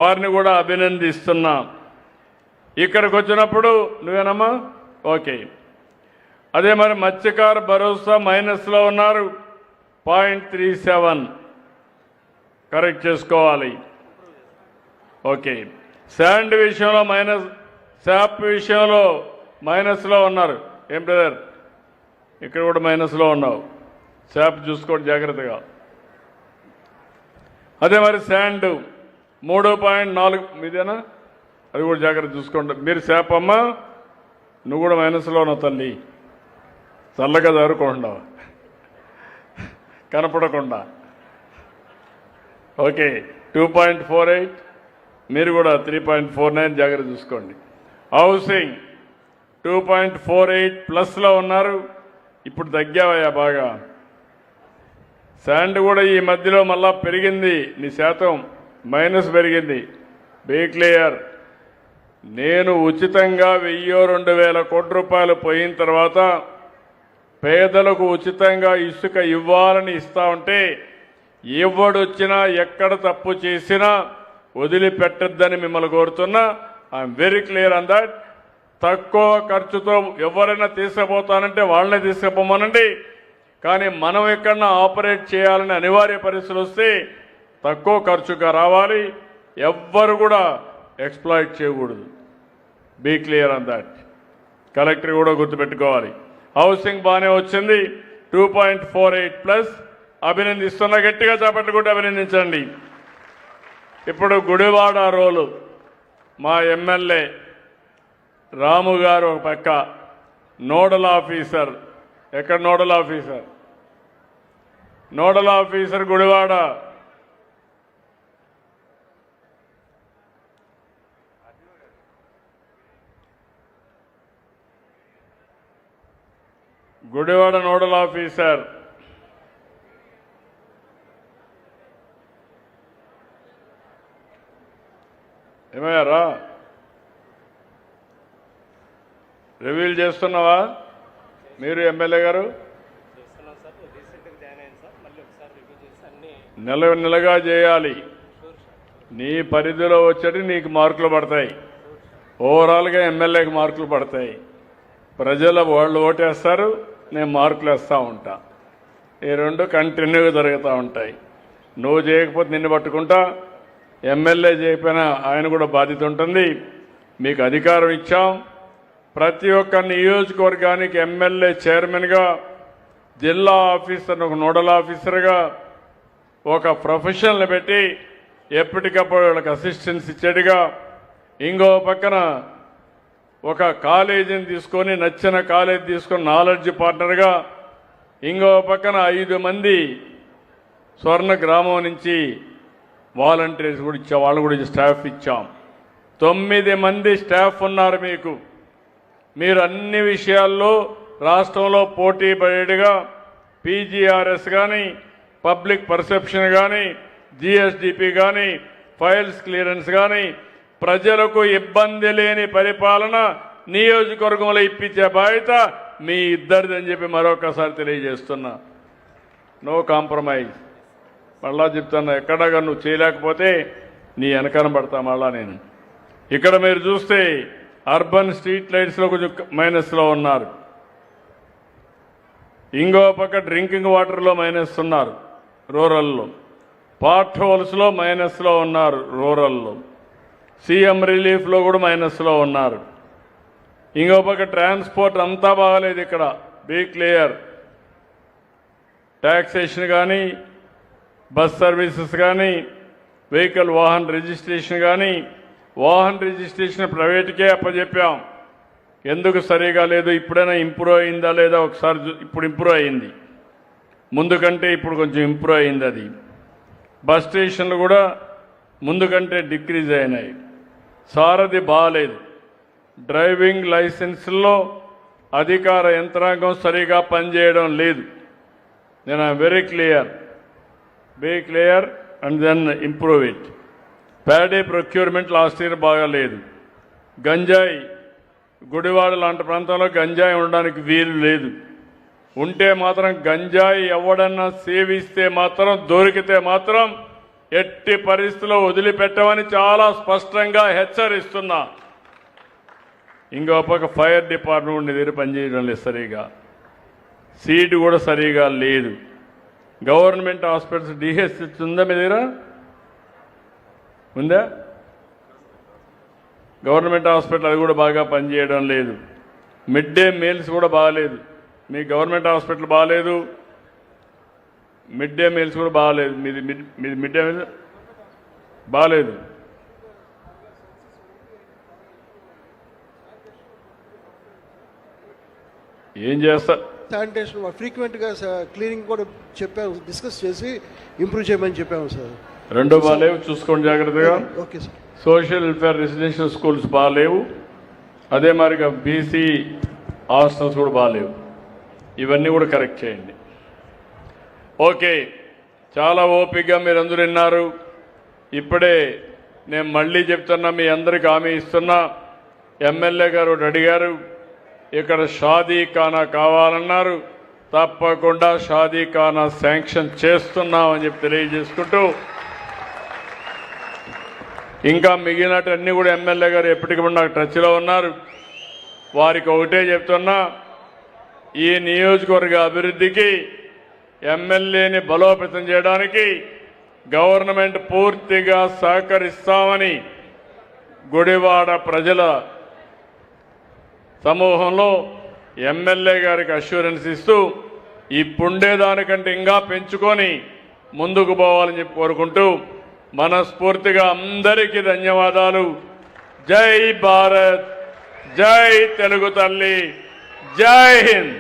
వారిని కూడా అభినందిస్తున్నా. ఇక్కడికి వచ్చినప్పుడు నువ్వేనమ్మా ఓకే. అదే మరి మత్స్యకార భరోసా మైనస్లో ఉన్నారు 0.37 కరెక్ట్ చేసుకోవాలి. ఓకే. శాండ్ విషయంలో మైనస్, శాప్ విషయంలో మైనస్లో ఉన్నారు. ఏం బ్రదర్ ఇక్కడ కూడా మైనస్లో ఉన్నావు, శాప్ చూసుకోండి జాగ్రత్తగా. అదే మరి శాండ్ 3.4 మీదేనా, అది కూడా జాగ్రత్త చూసుకోండి. మీరు శాప్ అమ్మా, నువ్వు కూడా మైనస్లో ఉన్నావు తల్లి, చల్లగా జరుపుకుండా కనపడకుండా. ఓకే 2.48, మీరు కూడా 3.49 జాగ్రత్త చూసుకోండి. హౌసింగ్ 2.48 ప్లస్లో ఉన్నారు, ఇప్పుడు తగ్గావయ్యా బాగా. శాండ్ కూడా ఈ మధ్యలో మళ్ళా పెరిగింది, నీ శాతం మైనస్ పెరిగింది. బీ క్లియర్, నేను ఉచితంగా 1000-2000 కోట్ల రూపాయలు పోయిన తర్వాత పేదలకు ఉచితంగా ఇసుక ఇవ్వాలని ఇస్తా ఉంటే ఎవడొచ్చినా ఎక్కడ తప్పు చేసినా వదిలిపెట్టద్దని మిమ్మల్ని కోరుతున్నా. I'm very clear on that. తక్కువ ఖర్చుతో ఎవరైనా తీసుకుపోతానంటే వాళ్ళనే తీసుకుపోమనండి, కానీ మనం ఎక్కడన్నా ఆపరేట్ చేయాలని అనివార్య పరిస్థితులు వస్తే తక్కువ ఖర్చుగా రావాలి, ఎవ్వరు కూడా ఎక్స్ప్లాయిట్ చేయకూడదు. Be clear on that. Collector కూడా గుర్తుపెట్టుకోవాలి. హౌసింగ్ బాగానే వచ్చింది 2.48 ప్లస్, అభినందిస్తున్నా. గట్టిగా చేపట్లు కూడా అభినందించండి. ఇప్పుడు గుడివాడ రోలు మా ఎమ్మెల్యే రాము గారు ఒక పక్క నోడల్ ఆఫీసర్. ఎక్కడ nodal officer? Nodal officer Gudivada. Gudivada nodal officer ఏమయ్యారా? రివీల్ చేస్తున్నావా మీరు ఎమ్మెల్యే గారు? నెలగా చేయాలి. నీ పరిధిలో వచ్చేటి నీకు మార్కులు పడతాయి, ఓవరాల్గా ఎమ్మెల్యేకి మార్కులు పడతాయి. ప్రజలు వాళ్ళు ఓటేస్తారు, నేను మార్కులు వేస్తూ ఉంటా. ఈ రెండు కంటిన్యూగా జరుగుతూ ఉంటాయి. నువ్వు చేయకపోతే నిన్ను పట్టుకుంటా, ఎమ్మెల్యే చేయకపోయినా ఆయన కూడా బాధ్యత ఉంటుంది. మీకు అధికారం ఇచ్చాం. ప్రతి ఒక్క నియోజకవర్గానికి ఎమ్మెల్యే చైర్మన్గా, జిల్లా ఆఫీసర్ ఒక నోడల్ ఆఫీసర్గా ఒక ప్రొఫెషనల్ని పెట్టి ఎప్పటికప్పుడు వాళ్ళకి అసిస్టెన్స్ ఇచ్చేట్టుగా, ఇంకో పక్కన ఒక కాలేజీని తీసుకొని నచ్చిన కాలేజీ తీసుకొని నాలెడ్జ్ పార్ట్నర్గా, ఇంకో పక్కన 5 మంది స్వర్ణ గ్రామం నుంచి వాలంటీర్స్ కూడా ఇచ్చాం, వాళ్ళు కూడా స్టాఫ్ ఇచ్చాం. 9 మంది స్టాఫ్ ఉన్నారు మీకు. మీరు అన్ని విషయాల్లో రాష్ట్రంలో పోటీ పడేట్టుగా పీజీఆర్ఎస్ కానీ, పబ్లిక్ పర్సెప్షన్ కానీ, జిఎస్డిపి కానీ, ఫైల్స్ క్లియరెన్స్ కానీ, ప్రజలకు ఇబ్బంది లేని పరిపాలన నియోజకవర్గంలో ఇప్పించే బాధ్యత మీ ఇద్దరిది అని చెప్పి మరొకసారి తెలియజేస్తున్నా. No compromise. మళ్ళా చెప్తున్నా, ఎక్కడగా నువ్వు చేయలేకపోతే నీ వెనకన పడతా మళ్ళా నేను. ఇక్కడ మీరు చూస్తే అర్బన్ స్ట్రీట్ లైట్స్లో కొంచెం మైనస్లో ఉన్నారు, ఇంకో పక్క డ్రింకింగ్ వాటర్లో మైనస్ ఉన్నారు రూరల్లో, పార్ట్ హోల్స్లో మైనస్లో ఉన్నారు రూరల్లో, సీఎం రిలీఫ్లో కూడా మైనస్లో ఉన్నారు. ఇంకో పక్క ట్రాన్స్పోర్ట్ అంతా బాగాలేదు ఇక్కడ. Be clear. ట్యాక్సేషన్ కానీ, బస్ సర్వీసెస్ కానీ, వెహికల్ వాహన్ రిజిస్ట్రేషన్ కానీ, వాహన్ రిజిస్ట్రేషన్ ప్రైవేట్కే అప్పచెప్పాం. ఎందుకు సరిగా లేదు, ఇప్పుడైనా ఇంప్రూవ్ అయిందా లేదా ఒకసారి. ఇప్పుడు ఇంప్రూవ్ అయింది, ముందు కంటే ఇప్పుడు కొంచెం ఇంప్రూవ్ అయింది. అది బస్ స్టేషన్లు కూడా ముందు కంటే డిక్రీజ్ అయినాయి. సారథి బాగాలేదు. డ్రైవింగ్ లైసెన్స్లో అధికార యంత్రాంగం సరిగా పనిచేయడం లేదు. నేను I'm very clear. Be clear and then improve it. Paddy procurement last year బాగాలేదు. గంజాయి, గుడివాడ లాంటి ప్రాంతంలో గంజాయి ఉండడానికి వీలు లేదు. ఉంటే మాత్రం గంజాయి ఎవడన్నా సేవిస్తే మాత్రం, దొరికితే మాత్రం ఎట్టి పరిస్థితుల్లో వదిలిపెట్టమని చాలా స్పష్టంగా హెచ్చరిస్తున్నా. ఇంకో పక్క ఫైర్ డిపార్ట్మెంట్ నీ దగ్గర పనిచేయడం లేదు సరిగా, సీటు కూడా సరిగా లేదు. గవర్నమెంట్ హాస్పిటల్స్ డిహెచ్సి ఉందా మీ దగ్గర? ఉందా? గవర్నమెంట్ హాస్పిటల్ అది కూడా బాగా పనిచేయడం లేదు. మిడ్ డే మీల్స్ కూడా బాగాలేదు. మీ గవర్నమెంట్ హాస్పిటల్ బాగాలేదు, మిడ్ డే మీల్స్ కూడా బాగాలేదు. మీది మిడ్ డే మీల్స్ బాగాలేదు. ఏం చేస్తారు? శానిటేషన్ ఫ్రీక్వెంట్గా క్లీనింగ్ కూడా చెప్పాము, డిస్కస్ చేసి ఇంప్రూవ్ చేయమని చెప్పాము సార్. రెండో బాగాలేవు, చూసుకోండి జాగ్రత్తగా. Okay sir. Social welfare residential schools బాగాలేవు, అదే మరిగా బీసీ హాస్టల్స్ కూడా బాగాలేవు. ఇవన్నీ కూడా కరెక్ట్ చేయండి. ఓకే, చాలా ఓపికగా మీరందరూ విన్నారు. ఇప్పుడే నేను మళ్ళీ చెప్తున్నా, మీ అందరికి హామీ ఇస్తున్నా. ఎమ్మెల్యే గారు అడిగారు, ఇక్కడ షాదీఖానా కావాలన్నారు. తప్పకుండా షాదీఖానా శాంక్షన్ చేస్తున్నామని చెప్పి తెలియజేసుకుంటూ, ఇంకా మిగిలినటన్నీ కూడా ఎమ్మెల్యే గారు ఎప్పటికప్పుడు నాకు టచ్లో ఉన్నారు. వారికి ఒకటే చెప్తున్నా, ఈ నియోజకవర్గ అభివృద్ధికి ఎమ్మెల్యేని బలోపేతం చేయడానికి గవర్నమెంట్ పూర్తిగా సహకరిస్తామని గుడివాడ ప్రజల సమూహంలో ఎమ్మెల్యే గారికి అష్యూరెన్స్ ఇస్తూ, ఇప్పుండేదానికంటే ఇంకా పెంచుకొని ముందుకు పోవాలని చెప్పి కోరుకుంటూ మనస్ఫూర్తిగా అందరికీ ధన్యవాదాలు. జై భారత్, జై తెలుగు తల్లి, జై హింద్.